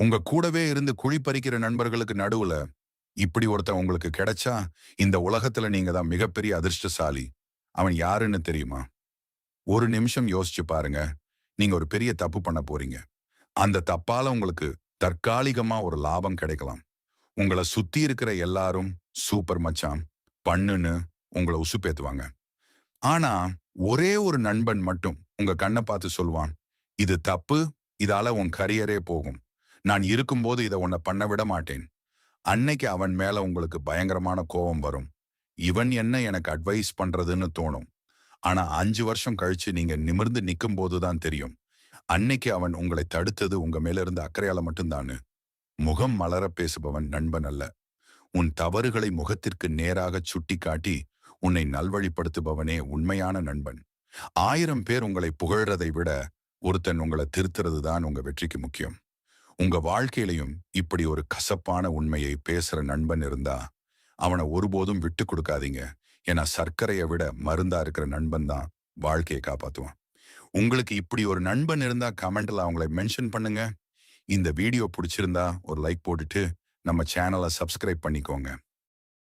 உங்க கூடவே இருந்து குழி பறிக்கிற நண்பர்களுக்கு நடுவுல இப்படி ஒருத்தன் உங்களுக்கு கிடைச்சா, இந்த உலகத்துல நீங்க தான் மிகப்பெரிய அதிர்ஷ்டசாலி. அவன் யாருன்னு தெரியுமா? ஒரு நிமிஷம் யோசிச்சு பாருங்க. நீங்க ஒரு பெரிய தப்பு பண்ண போறீங்க. அந்த தப்பால உங்களுக்கு தற்காலிகமா ஒரு லாபம் கிடைக்கலாம். உங்கள சுத்தி இருக்கிற எல்லாரும் சூப்பர் மச்சான், பண்ணுன்னு உங்கள உசுப்பேத்துவாங்க. ஆனா, ஒரே ஒரு நண்பன் மட்டும் உங்க கண்ண பார்த்து சொல்லுவான், "இது தப்பு. இதால உன் கரியரே போகும். நான் இருக்கும்போது இத உன்ன பண்ண விட மாட்டேன்." அன்னைக்கு அவன் மேல உங்களுக்கு பயங்கரமான கோவம் வரும். இவன் என்ன எனக்கு அட்வைஸ் பண்றதுன்னு தோணும். ஆனா 5 வருஷம் கழிச்சு நீங்க நிமிர்ந்து நிக்கும்போது தான் தெரியும். அன்னைக்கு அவன் உங்களை தடுத்தது உங்க மேல இருந்த அக்கறையால மட்டும்தான்னு. முகம் மலர பேசுபவன் நண்பன் அல்ல. உன் தவறுகளை முகத்திற்கு நேராகச் சுட்டிக்காட்டி உன்னை நல்வழிப்படுத்துபவனே உண்மையான நண்பன். 1000 பேர் உங்களை புகழ்றதை விட ஒருத்தன் உங்களை திருத்துறது தான் உங்க வெற்றிக்கு முக்கியம். உங்க வாழ்க்கையிலையும் இப்படி ஒரு கசப்பான உண்மையை பேசுற நண்பன் இருந்தா அவனை ஒருபோதும் விட்டு கொடுக்காதீங்க. ஏன்னா சர்க்கரையை விட மருந்தா இருக்கிற நண்பன் தான் வாழ்க்கையை காப்பாத்துவான். உங்களுக்கு இப்படி ஒரு நண்பன் இருந்தா கமெண்ட்ல அவங்களை மென்ஷன் பண்ணுங்க. இந்த வீடியோ பிடிச்சிருந்தா ஒரு லைக் போட்டுட்டு நம்ம சேனலை சப்ஸ்கிரைப் பண்ணிக்கோங்க.